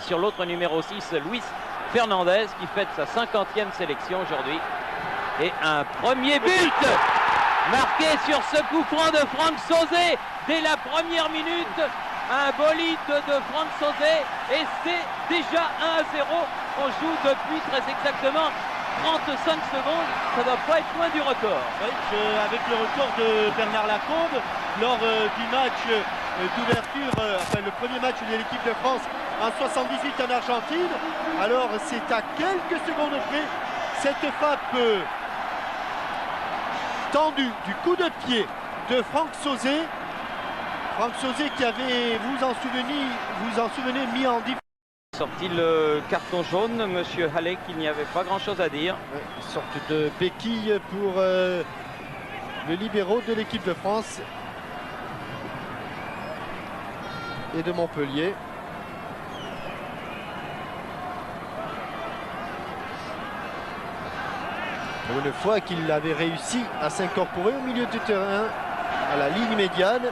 sur l'autre numéro 6, Luis Fernandez, qui fête sa 50e sélection aujourd'hui. Et un premier but marqué sur ce coup franc de Franck Sauzet dès la première minute. Un bolide de Franck Sauzet et c'est déjà 1-0. On joue depuis très exactement 35 secondes. Ça ne doit pas être loin du record. Oui, avec le record de Bernard Lacombe lors du match d'ouverture, enfin le premier match de l'équipe de France en 78 en Argentine. Alors c'est à quelques secondes près cette frappe tendue du coup de pied de Franck Sauzet. Franck Sauzet qui avait, vous en souvenez, mis en difficulté. Sorti le carton jaune, monsieur Halley, qu'il n'y avait pas grand chose à dire. Une sorte de béquille pour le libéraux de l'équipe de France et de Montpellier. Pour une fois qu'il avait réussi à s'incorporer au milieu du terrain, à la ligne médiane,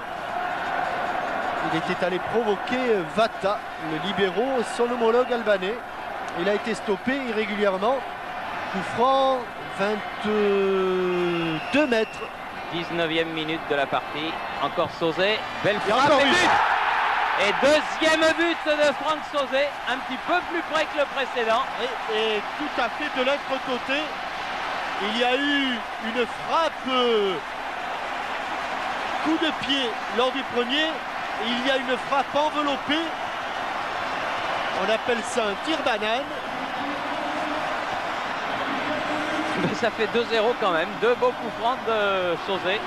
il était allé provoquer Vata, le libéraux, son homologue albanais. Il a été stoppé irrégulièrement. Coup franc, 22 mètres. 19e minute de la partie. Encore Sauzet. Belle frappe et but. Et deuxième but de Franck Sauzet. Un petit peu plus près que le précédent. Et tout à fait de l'autre côté. Il y a eu une frappe coup de pied lors du premier. Il y a une frappe enveloppée. On appelle ça un tir banane. Mais ça fait 2-0 quand même. Deux beaux coups francs de Sauzet.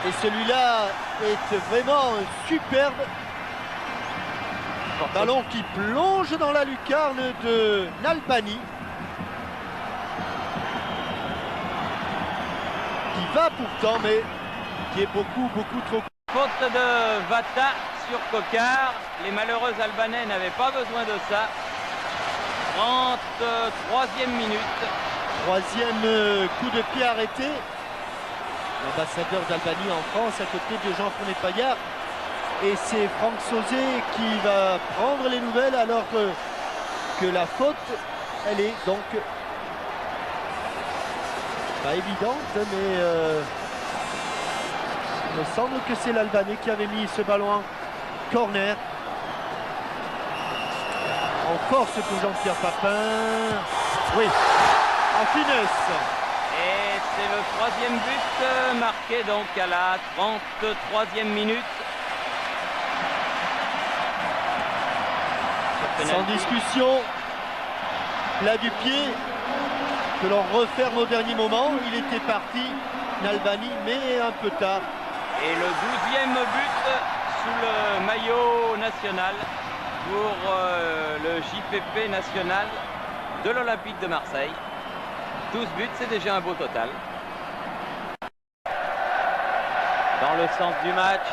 Et celui-là est vraiment superbe. Ballon qui plonge dans la lucarne de Nalbani. Qui va pourtant, mais qui est beaucoup trop. Faute de Vata sur Kokar. Les malheureux Albanais n'avaient pas besoin de ça. 33e minute. Troisième coup de pied arrêté. L'ambassadeur d'Albanie en France à côté de Jean-Fourné Paillard. Et c'est Franck Sauzet qui va prendre les nouvelles alors que la faute, elle est donc pas évidente, mais il me semble que c'est l'Albanais qui avait mis ce ballon en corner. En force pour Jean-Pierre Papin. Oui, en finesse. Et c'est le troisième but marqué donc à la 33e minute. Sans discussion, plat du pied que l'on referme au dernier moment. Il était parti, Nalbani, mais un peu tard. Et le 12e but sous le maillot national pour le JPP national de l'Olympique de Marseille. 12 buts, c'est déjà un beau total. Dans le sens du match,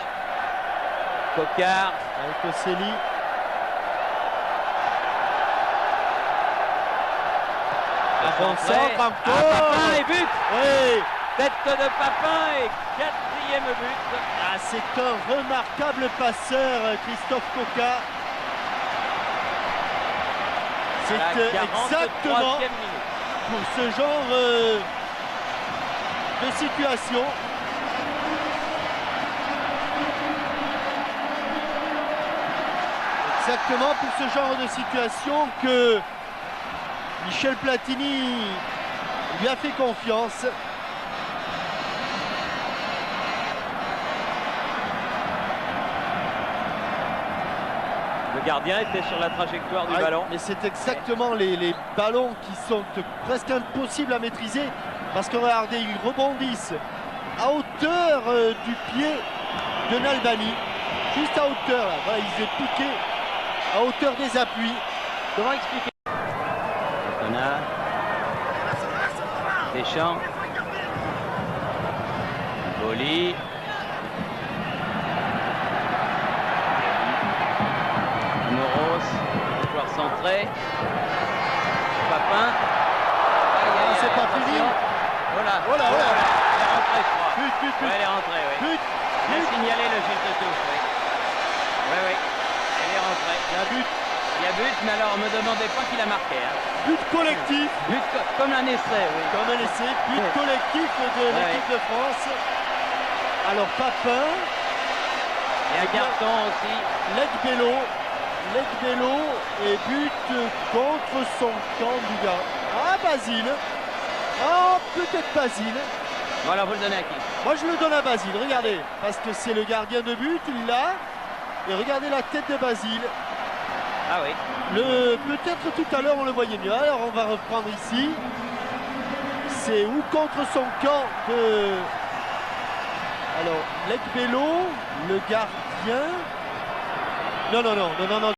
Kokar. Avec Osseli. Papin et but. Oui. Tête de Papin et 4e but. Ah, c'est un remarquable passeur, Christophe Coca. C'est exactement pour ce genre de situation. Exactement pour ce genre de situation que Michel Platini lui a fait confiance. Le gardien était sur la trajectoire du ballon. Mais c'est exactement les ballons qui sont presque impossibles à maîtriser. Parce que regardez, ils rebondissent à hauteur du pied de Nalbani. Juste à hauteur, là. Voilà, ils étaient piqués à hauteur des appuis. Comment expliquer? Connard. Deschamps. Boli. Moros. Joueur centré. Papin. C'est pas fini. Voilà. Voilà, voilà. Elle est rentrée, je crois. But. Ouais, elle est rentrée, oui. Il a signalé le geste de touche, oui. Oui. Elle est rentrée. La but. Il y a but, mais alors, me demandez pas qui l'a marqué. Hein. But collectif. Comme un essai, oui. Comme un essai, but collectif de l'équipe de France. Alors Papin. Et un carton aussi. Legbello et but contre son camp du gars. Ah, Basile. Ah, peut-être Basile. Voilà, vous le donnez à qui? Moi, je le donne à Basile, regardez. Parce que c'est le gardien de but, il l'a. Et regardez la tête de Basile. Ah oui. Peut-être tout à l'heure, on le voyait mieux. Alors, on va reprendre ici. C'est ou contre son camp de... Alors, Legbello, le gardien... Non.